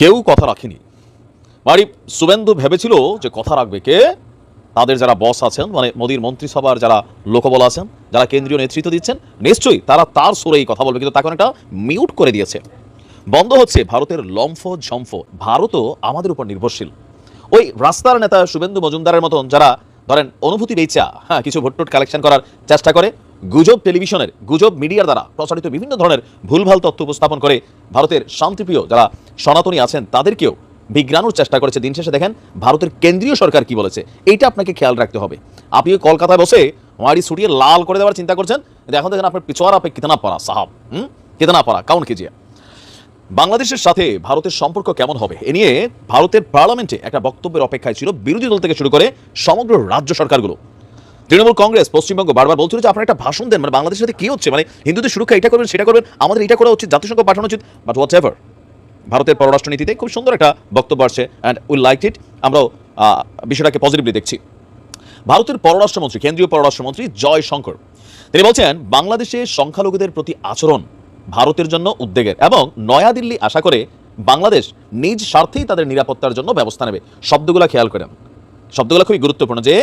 কেউ কথা রাখেনি। মানে শুভেন্দু ভেবেছিল যে কথা রাখবে কে? তাদের যারা বস আছেন, মানে মোদির মন্ত্রিসভার যারা লোকবল আছেন, যারা কেন্দ্রীয় নেতৃত্ব দিচ্ছেন, নিশ্চয়ই তারা তার সুরেই কথা বলবে, কিন্তু তাকে একটা মিউট করে দিয়েছে। বন্ধ হচ্ছে ভারতের লম্ফ ঝম্ফ। ভারতও আমাদের উপর নির্ভরশীল। ওই রাস্তার নেতা শুভেন্দু মজুমদারের মতন যারা ধরেন অনুভূতি বেচা কিছু ভোট কালেকশন করার চেষ্টা করে, গুজব টেলিভিশনের, গুজব মিডিয়ার দ্বারা প্রচারিত বিভিন্ন ধরনের ভুলভাল তথ্য উপস্থাপন করে ভারতের শান্তিপ্রিয় যারা সনাতনী আছেন তাদেরকেও বিজ্ঞানোর চেষ্টা করেছে। দিন শেষে দেখেন ভারতের কেন্দ্রীয় সরকার কি বলেছে, এইটা আপনাকে খেয়াল রাখতে হবে। আপনি কলকাতায় বসে মারি ছুটিয়ে লাল করে দেওয়ার চিন্তা করছেন, এখন দেখেন আপনার পিছোয়ার আপে কিতনা পারা সাহাব, কিতনা পারা কাউন কিজিয়া। বাংলাদেশের সাথে ভারতের সম্পর্ক কেমন হবে এ নিয়ে ভারতের পার্লামেন্টে একটা বক্তব্যের অপেক্ষায় ছিল বিরোধী দল থেকে শুরু করে সমগ্র রাজ্য সরকারগুলো। তৃণমূল কংগ্রেস পশ্চিমবঙ্গ বারবার বলছিল যে আপনারা একটা ভাষণ দেন, মানে বাংলাদেশের সাথে কি হচ্ছে, মানে হিন্দুদের সুরক্ষা এটা করবেন সেটা করবেন, আমাদের এটা করা উচিত, জাতিসংঘ পাঠানো উচিত, বাট হোয়াট এভার। ভারতের পররাষ্ট্রনীতিতে খুব সুন্দর একটা বক্তব্য আসছে অ্যান্ড উইল লাইক ইট। আমরাও বিষয়টাকে পজিটিভলি দেখছি। ভারতের পররাষ্ট্রমন্ত্রী, কেন্দ্রীয় পররাষ্ট্রমন্ত্রী জয় শঙ্কর, তিনি বলছেন বাংলাদেশে সংখ্যালঘুদের প্রতি আচরণ ভারতের জন্য উদ্বেগের এবং নয়াদিল্লি আশা করে বাংলাদেশ নিজ স্বার্থেই তাদের নিরাপত্তার জন্য ব্যবস্থা নেবে। শব্দগুলো খেয়াল করেন, শব্দগুলো খুবই গুরুত্বপূর্ণ। যে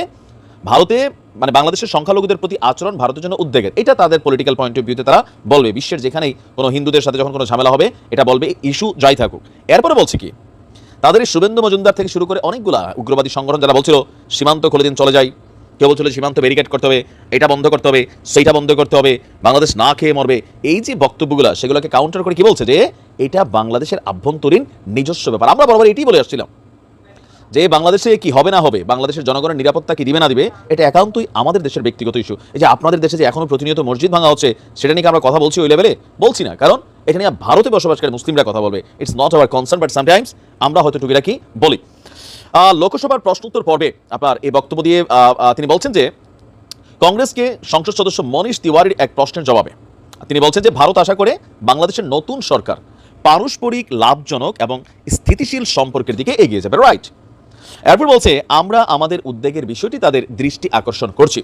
ভারতে মানে বাংলাদেশের সংখ্যালঘুদের প্রতি আচরণ ভারতের জন্য উদ্বেগের, এটা তাদের পলিটিক্যাল পয়েন্ট অফ ভিউতে তারা বলবে। বিশ্বের যেখানেই কোনো হিন্দুদের সাথে যখন কোনো ঝামেলা হবে এটা বলবে, ইস্যু যাই থাকুক। এরপরে বলছে কি, তাদের এই শুভেন্দু মজুমদার থেকে শুরু করে অনেকগুলা উগ্রবাদী সংগঠন যারা বলছিল সীমান্ত খুলে দিন চলে যায়, কেউ বলছিল সীমান্ত ব্যারিকেড করতে হবে, এটা বন্ধ করতে হবে, সেইটা বন্ধ করতে হবে, বাংলাদেশ না খেয়ে মরবে, এই যে বক্তব্যগুলো সেগুলোকে কাউন্টার করে কি বলছে যে এটা বাংলাদেশের আভ্যন্তরীণ নিজস্ব ব্যাপার। আমরা বরাবর এটাই বলে আসছিলাম যে বাংলাদেশে কি হবে না হবে, বাংলাদেশের জনগণের নিরাপত্তা কি দিবে না দিবে, এটা একান্তই আমাদের দেশের ব্যক্তিগত ইস্যু। এই যে আপনাদের দেশে যে এখনো প্রতিনিয়ত মসজিদ ভাঙা হচ্ছে, সেটা নিয়ে আমরা কথা বলছি ওই লেভেলে বলছি না, কারণ এটা নিয়ে ভারতে বসবাসকারী মুসলিমরা কথা বলবে। It's not our concern, but sometimes আমরা হয়তো টুকিটাকি বলি। লোকসভার প্রশ্নোত্তর পর্বে আপনার এই বক্তব্য দিয়ে তিনি বলছেন যে কংগ্রেসকে সংসদ সদস্য মনীষ তিওয়ারির এক প্রশ্নের জবাবে তিনি বলছেন যে ভারত আশা করে বাংলাদেশের নতুন সরকার পারস্পরিক লাভজনক এবং স্থিতিশীল সম্পর্কের দিকে এগিয়ে যাবে, রাইট। এরপর বলছে আমরা আমাদের উদ্বেগের বিষয়টি তাদের দৃষ্টি আকর্ষণ করছি।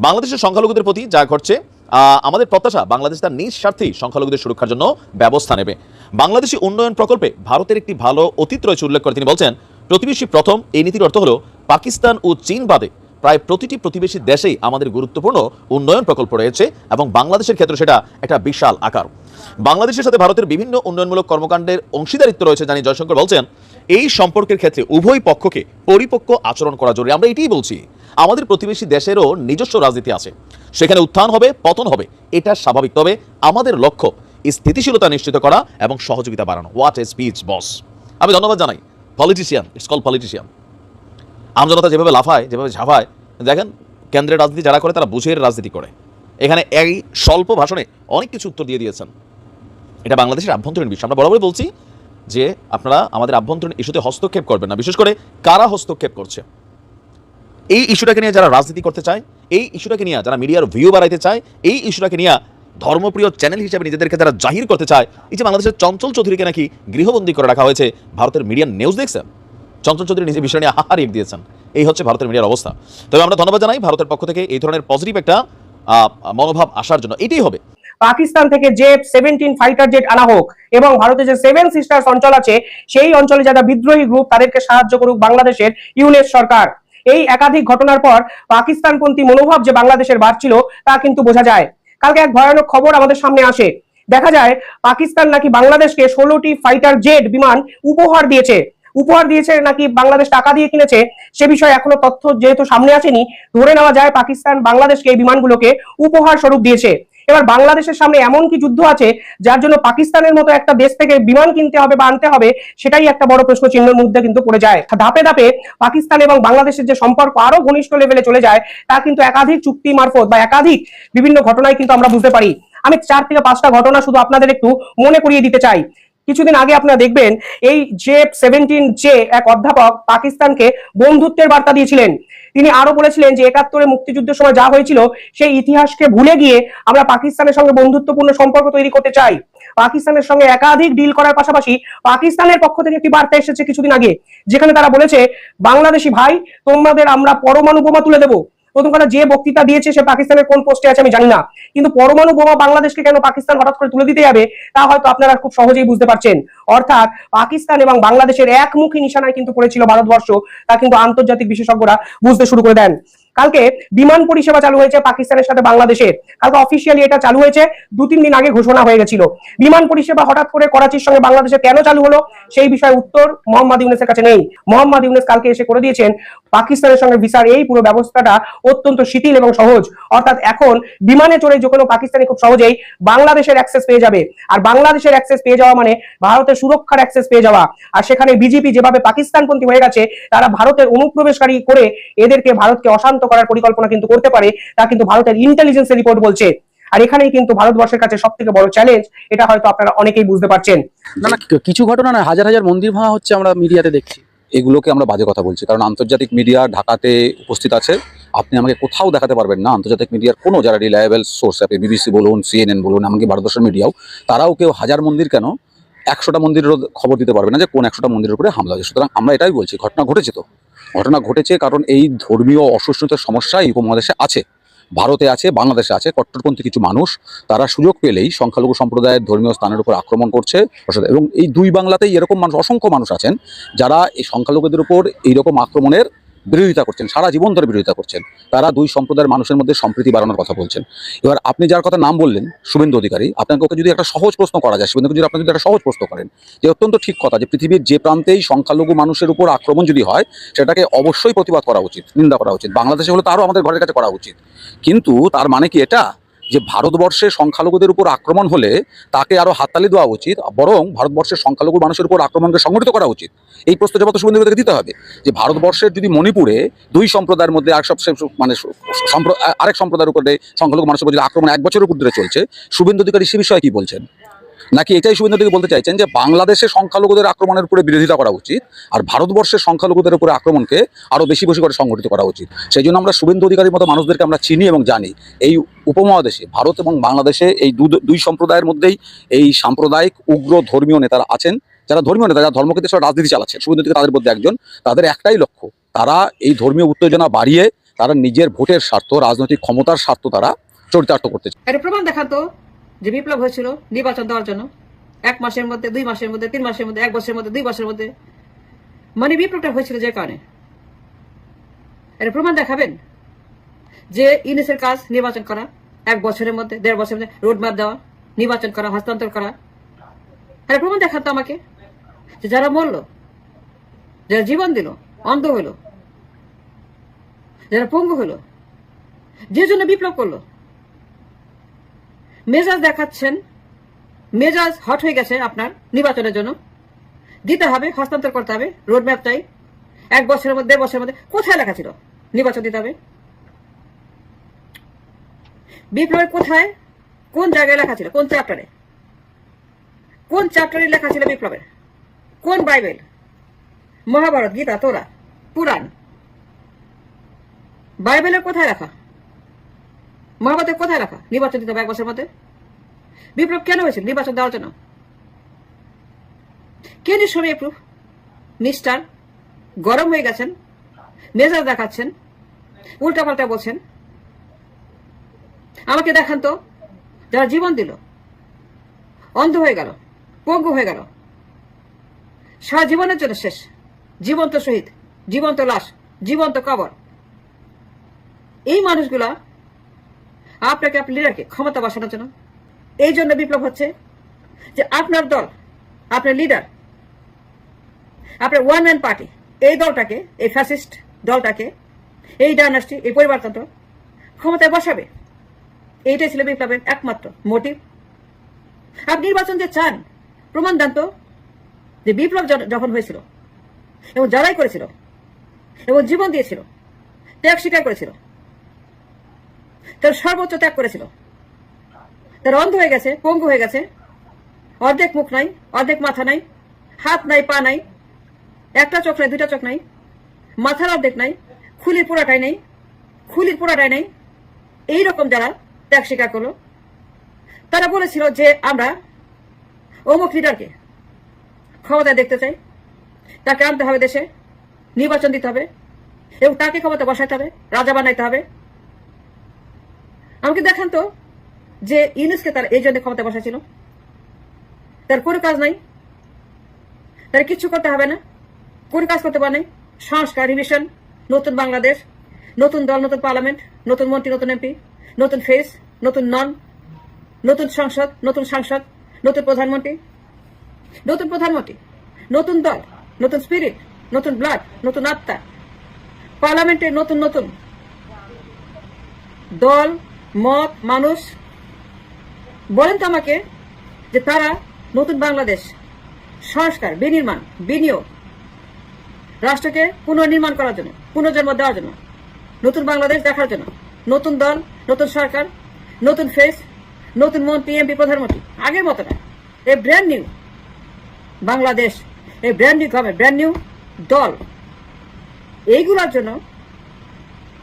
বাংলাদেশের সংখ্যালঘুদের প্রতি যা ঘটছে আমাদের প্রত্যাশা বাংলাদেশ তার নিজ স্বার্থেই সংখ্যালঘুদের সুরক্ষার জন্য ব্যবস্থা নেবে। বাংলাদেশি উন্নয়ন প্রকল্পে ভারতের একটি ভালো অতীত রয়েছে উল্লেখ করে তিনি বলছেন প্রতিবেশী প্রথম, এই নীতির অর্থ হলো পাকিস্তান ও চীন বাদে প্রায় প্রতিটি প্রতিবেশী দেশেই আমাদের গুরুত্বপূর্ণ উন্নয়ন প্রকল্প রয়েছে এবং বাংলাদেশের ক্ষেত্রে সেটা একটা বিশাল আকার। বাংলাদেশের সাথে ভারতের বিভিন্ন উন্নয়নমূলক কর্মকাণ্ডের অংশীদারিত্ব রয়েছে জানি জয়শঙ্কর বলছেন এই সম্পর্কের ক্ষেত্রে উভয় পক্ষকে পরিপক্ক আচরণ করা জরুরি। আমরা এটাই বলছি, আমাদের প্রতিবেশী দেশেরও নিজস্ব রাজনীতি আছে, সেখানে উত্থান হবে পতন হবে, এটা স্বাভাবিক। তবে আমাদের লক্ষ্য স্থিতিশীলতা নিশ্চিত করা এবং সহযোগিতা বাড়ানো। হোয়াট এ স্পিচ বস। আমি ধন্যবাদ জানাই পলিটিশিয়ান, ইটস কল পলিটিশিয়ান। আমজনতা যেভাবে লাফায়, যেভাবে ঝাঁপায়, দেখেন কেন্দ্রের রাজনীতি যারা করে তারা বুঝের রাজনীতি করে। এখানে এই স্বল্প ভাষণে অনেক কিছু উত্তর দিয়ে দিয়েছেন। এটা বাংলাদেশের আভ্যন্তরীণ বিষয়। আমরা বরাবরই বলছি যে আপনারা আমাদের আভ্যন্তরীণ ইস্যুতে হস্তক্ষেপ করবেন না, বিশেষ করে কারা হস্তক্ষেপ করছে। এই ইস্যুটাকে নিয়ে যারা রাজনীতি করতে চায়, এই ইস্যুটাকে নিয়ে যারা মিডিয়ার ভিউ বাড়াইতে চায়, এই ইস্যুটাকে নিয়ে ধর্মপ্রিয় চ্যানেল হিসেবে নিজেদেরকে যারা জাহির করতে চায়, এই যে বাংলাদেশের চঞ্চল চৌধুরীকে নাকি গৃহবন্দী করে রাখা হয়েছে, ভারতের মিডিয়ার নিউজ দেখছেন, চঞ্চল চৌধুরী নিজে বিষয় নিয়ে হাহারিয়ে দিয়েছেন। এই হচ্ছে ভারতের মিডিয়ার অবস্থা। তবে আমরা ধন্যবাদ জানাই ভারতের পক্ষ থেকে এই ধরনের পজিটিভ একটা মনোভাব আসার জন্য। এটাই হবে। পাকিস্তান থেকে J-17 ফাইটার জেট আনা হোক এবং ভারতে যে 7 সিস্টার্স অঞ্চল আছে সেই অঞ্চলে যারা বিদ্রোহী গ্রুপ তাদেরকে সাহায্য করুক বাংলাদেশের ইউনিট সরকার। এই একাধিক ঘটনার পর পাকিস্তানপন্থী মনোভাব যে বাংলাদেশের বাড়ছিল তা কিন্তু বোঝা যায়। কালকে এক ভয়ানক খবর আমাদের সামনে আসে, দেখা যায় পাকিস্তান নাকি বাংলাদেশকে 16টি ফাইটার জেট বিমান উপহার দিয়েছে নাকি বাংলাদেশ টাকা দিয়ে কিনেছে, সে বিষয়ে এখনো তথ্য যেহেতু সামনে আসেনি, ধরে নেওয়া যায় পাকিস্তান বাংলাদেশকে এই বিমানগুলোকে উপহার স্বরূপ দিয়েছে। এবার বাংলাদেশের সামনে এমন কি যুদ্ধ আছে যার জন্য পাকিস্তানের মতো একটা দেশ থেকে বিমান কিনতে হবে বা আনতে হবে, সেটাই একটা বড় প্রশ্ন চিহ্নের মধ্যে কিন্তু পড়ে যায়। ধাপে ধাপে পাকিস্তান এবং বাংলাদেশের যে সম্পর্ক আরো ঘনিষ্ঠ লেভেলে চলে যায়, তা কিন্তু একাধিক চুক্তি মারফত বা একাধিক বিভিন্ন ঘটনায় কিন্তু আমরা বুঝতে পারি। আমি 4 থেকে 5টা ঘটনা শুধু আপনাদের একটু মনে করিয়ে দিতে চাই। কিছুদিন আগে আপনারা দেখবেন এই J-17 এক অধ্যাপক পাকিস্তানকে বন্ধুত্বের বার্তা দিয়েছিলেন। তিনি আরো বলেছিলেন যে 71-এ মুক্তিযুদ্ধের সময় যা হয়েছিল সেই ইতিহাসকে ভুলে গিয়ে আমরা পাকিস্তানের সঙ্গে বন্ধুত্বপূর্ণ সম্পর্ক তৈরি করতে চাই। পাকিস্তানের সঙ্গে একাধিক ডিল করার পাশাপাশি পাকিস্তানের পক্ষ থেকে একটি বার্তা এসেছে কিছুদিন আগে, যেখানে তারা বলেছে বাংলাদেশি ভাই তোমাদের আমরা পরমাণু বোমা তুলে দেব, প্রথম কথা, যে বক্তৃতা দিয়েছে সে পাকিস্তানের কোন পোস্টে আছে আমি জানি না, কিন্তু পরমাণু বোমা বাংলাদেশকে কেন পাকিস্তান হঠাৎ করে তুলে দিতে যাবে তা হয়তো আপনারা খুব সহজেই বুঝতে পারছেন। অর্থাৎ পাকিস্তান এবং বাংলাদেশের একমুখী নিশানায় কিন্তু পড়েছিল ভারতবর্ষ, তা কিন্তু আন্তর্জাতিক বিশেষজ্ঞরা বুঝতে শুরু করে দেন। কালকে বিমান পরিষেবা চালু হয়েছে পাকিস্তানের সাথে বাংলাদেশের, কালকে অফিসিয়ালি এটা চালু হয়েছে, 2-3 দিন আগে ঘোষণা হয়ে গেছিল। বিমান পরিষেবা হঠাৎ করে করাচির সঙ্গে বাংলাদেশে কেন চালু হলো সেই বিষয়ে উত্তর মোহাম্মদ ইউনূসের কাছে নেই। মোহাম্মদ ইউনূস কালকে এসে করে দিয়েছেন পাকিস্তানের সঙ্গে ভিসার এই পুরো ব্যবস্থাটা অত্যন্ত শিথিল এবং সহজ। অর্থাৎ এখন বিমানে চড়ে যে কোনো পাকিস্তানি খুব সহজেই বাংলাদেশের অ্যাক্সেস পেয়ে যাবে, আর বাংলাদেশের অ্যাক্সেস পেয়ে যাওয়া মানে ভারতের সুরক্ষার অ্যাক্সেস পেয়ে যাওয়া। আর সেখানে বিজেপি যেভাবে পাকিস্তানপন্থী হয়ে গেছে, তারা ভারতের অনুপ্রবেশকারী করে এদেরকে ভারতকে অশান্ত করার পরিকল্পনা কিন্তু করতে পারে, তা কিন্তু ভারতের ইন্টেলিজেন্সের রিপোর্ট বলছে। আর এখানেই কিন্তু ভারতবর্ষের কাছে সব থেকে বড় চ্যালেঞ্জ, এটা হয়তো আপনারা অনেকেই বুঝতে পারছেন। না না, কিছু ঘটনা নয়, হাজার হাজার মন্দির ভাঙা হচ্ছে, আমরা মিডিয়াতে দেখছি। এগুলোকে আমরা বাজে কথা বলছি, কারণ আন্তর্জাতিক মিডিয়া ঢাকাতে উপস্থিত আছে। আপনি আমাকে কোথাও দেখাতে পারবেন না আন্তর্জাতিক মিডিয়ার কোনো যারা রিলায়েবল সোর্স, আপনি বিবিসি বলুন, CNN বলুন, এমনকি ভারতবর্ষের মিডিয়াও, তারাও কেউ হাজার মন্দির কেন 100টা মন্দিরেরও খবর দিতে পারবে না যে কোন 100টা মন্দিরের উপরে হামলা হয়েছে। সুতরাং আমরা এটাই বলছি, ঘটনা ঘটেছে, তো ঘটনা ঘটেছে, কারণ এই ধর্মীয় অসহিষ্ণুতার সমস্যা এই উপমহাদেশে আছে, ভারতে আছে, বাংলাদেশে আছে। কট্টরপন্থী কিছু মানুষ তারা সুযোগ পেলেই সংখ্যালঘু সম্প্রদায়ের ধর্মীয় স্থানের উপর আক্রমণ করছে। এবং এই দুই বাংলাতেই এরকম মানুষ, অসংখ্য মানুষ আছেন যারা এই সংখ্যালঘুদের উপর এইরকম আক্রমণের বিরোধিতা করছেন, সারা জীবন ধরে বিরোধিতা করছেন। তারা দুই সম্প্রদায়ের মানুষের মধ্যে সম্প্রীতি বাড়ানোর কথা বলছেন। এবার আপনি যার কথা নাম বললেন, শুভেন্দু অধিকারী, আপনাকে ওকে যদি একটা সহজ প্রশ্ন করা যায়, শুভেন্দুকে যদি আপনি যদি একটা সহজ প্রশ্ন করেন, যে অত্যন্ত ঠিক কথা যে পৃথিবীর যে প্রান্তেই সংখ্যালঘু মানুষের উপর আক্রমণ যদি হয়, সেটাকে অবশ্যই প্রতিবাদ করা উচিত, নিন্দা করা উচিত। বাংলাদেশে হলে তারও আমাদের ঘরের কাছে করা উচিত। কিন্তু তার মানে কি এটা যে ভারতবর্ষে সংখ্যালঘুদের উপর আক্রমণ হলে তাকে আরো হাততালি দেওয়া উচিত, বরং ভারতবর্ষের সংখ্যালঘু মানুষের উপর আক্রমণকে সংগঠিত করা উচিত? এই প্রশ্ন জবাব শুভেন্দু অধিকারীকে দিতে হবে। যে ভারতবর্ষের যদি মণিপুরে দুই সম্প্রদায়ের মধ্যে আরেক সম্প্রদায়ের উপরে সংখ্যালঘু মানুষের উপর যদি আক্রমণ 1 বছরের উপর ধরে চলছে, শুভেন্দু অধিকারী সে বিষয়ে কি বলছেন? নাকি এটাই শুভেন্দু অধিকারী বলতে চাইছেন যে বাংলাদেশের সংখ্যালঘুদের আক্রমণের উপরে বিরোধিতা করা উচিত, আর ভারতবর্ষের সংখ্যালঘুদের উপরে আক্রমণকে আরো বেশি বেশি করে সংগঠিত করা উচিত? সেই জন্য আমরা শুভেন্দু অধিকারীর মতো মানুষদেরকে আমরা চিনি এবং জানি। এই উপমহাদেশে ভারত এবং বাংলাদেশে এই দুই সম্প্রদায়ের মধ্যেই এই সাম্প্রদায়িক উগ্র ধর্মীয় নেতারা আছেন, যারা ধর্মীয় নেতা, যারা ধর্মকে দেশের রাজনীতি চালাচ্ছে। শুভেন্দু অধিকারী তাদের মধ্যে একজন। তাদের একটাই লক্ষ্য, তারা এই ধর্মীয় উত্তেজনা বাড়িয়ে তারা নিজের ভোটের স্বার্থ, রাজনৈতিক ক্ষমতার স্বার্থ তারা চরিতার্থ করতে চায়। একটা প্রমাণ দেখাতো যে বিপ্লব হয়েছিল নির্বাচন দেওয়ার জন্য 1 মাসের মধ্যে, 2 মাসের মধ্যে, 3 মাসের মধ্যে, 1 বছরের মধ্যে, 2 বছরের মধ্যে, মানে বিপ্লবটা হয়েছিল যে কারণে। এটা প্রমাণ দেখাবেন যে ইউনূসের কাজ নির্বাচন করা, 1 বছরের মধ্যে, 1.5 বছরের মধ্যে রোড ম্যাপ দেওয়া, নির্বাচন করা, হস্তান্তর করা। এটা প্রমাণ দেখাতো আমাকে যে যারা মরলো, যারা জীবন দিল, অন্ধ হলো, যারা পঙ্গু হলো, যে জন্য বিপ্লব করলো, মেজাজ দেখাচ্ছেন, মেজাজ হট হয়ে গেছে আপনার নির্বাচনের জন্য, দিতে হবে, হস্তান্তর করতে হবে, রোড ম্যাপ চাই, 1 বছরের মধ্যে, 1 বছরের মধ্যে। কোথায় লেখা ছিল নির্বাচন দিতে হবে? বিপ্লবের কোথায়, কোন জায়গায় লেখা ছিল? কোন চ্যাপ্টারে, কোন চ্যাপ্টারে লেখা ছিল বিপ্লবের? কোন বাইবেল, মহাভারত, গীতা, তোরা, পুরাণ? বাইবেলের কোথায় লেখা? মহাভারতের কোথায় লেখা নির্বাচন দিতে হবে 1 বছরের মধ্যে? বিপ্লব কেন হয়েছিল? নির্বাচন দেওয়ার জন্য। কে নিঃসময় প্রুফ? মিস্টার গরম হয়ে গেছেন, মেজাজ দেখাচ্ছেন, উল্টাপাল্টা বলছেন। আমাকে দেখান তো যারা জীবন দিল, অন্ধ হয়ে গেল, পঙ্গু হয়ে গেল, সারা জীবনের জন্য শেষ, জীবন্ত শহীদ, জীবন্ত লাশ, জীবন্ত কবর। এই মানুষগুলা আপনাকে, আপনার লিডারকে ক্ষমতা বসানোর জন্য, এই জন্য বিপ্লব হচ্ছে যে আপনার দল, আপনার লিডার, আপনার ওয়ান ম্যান পার্টি, এই দলটাকে, এই ফ্যাসিস্ট দলটাকে, এই ডাইনাস্টি, এই পরিবারতন্ত্র ক্ষমতায় বসাবে। এইটাই ছিল বিপ্লবের একমাত্র মোটিভ। আপনি নির্বাচন যে চান, প্রমাণ দেন তো যে বিপ্লব যখন হয়েছিল এবং যারাই করেছিল এবং জীবন দিয়েছিল, ত্যাগ স্বীকার করেছিল, তার সর্বোচ্চ ত্যাগ করেছিল, তার অন্ধ হয়ে গেছে, পঙ্গু হয়ে গেছে, অর্ধেক মুখ নাই, অর্ধেক মাথা নাই, হাত নাই, পা নাই, একটা চোখ নাই, 2টা চোখ নাই, মাথার অর্ধেক নাই, খুলির পুরাটাই নেই, খুলির পুরাটাই নেই। এইরকম যারা ত্যাগ স্বীকার করলো, তারা বলেছিল যে আমরা অমুক লিডারকে ক্ষমতায় দেখতে চাই, তাকে আনতে হবে দেশে, নির্বাচন দিতে হবে এবং তাকে ক্ষমতা বসাইতে হবে, রাজা বানাইতে হবে, আমাকে দেখান তো যে ইউনুসকে তার এই জন্য ক্ষমতা বসাছিল। তার কোনো কাজ নাই, তার কিচ্ছু করতে হবে না, কোনো কাজ করতে পারে নাই। সংস্কার, রিভিশন, নতুন বাংলাদেশ, নতুন দল, নতুন পার্লামেন্ট, নতুন মন্ত্রী, নতুন এমপি, নতুন ফেস, নতুন নন, নতুন সংসদ, নতুন সাংসদ, নতুন প্রধানমন্ত্রী, নতুন দল, নতুন স্পিরিট, নতুন ব্লাড, নতুন আত্মা, পার্লামেন্টে নতুন নতুন দল, মত, মানুষ। বলেন তো আমাকে যে তারা নতুন বাংলাদেশ, সংস্কার, বিনির্মাণ, বিনিয়োগ, রাষ্ট্রকে পুনর্নির্মাণ করার জন্য, পুনর্জন্ম দেওয়ার জন্য, নতুন বাংলাদেশ দেখার জন্য, নতুন দল, নতুন সরকার, নতুন ফেস, নতুন মন্ত্রী, এমপি, প্রধানমন্ত্রী, আগের মতো না, এ ব্র্যান্ড নিউ বাংলাদেশ, এ brand new government, brand new দল। এইগুলোর জন্য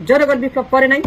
জনগণ বিপ্লব করে নাই।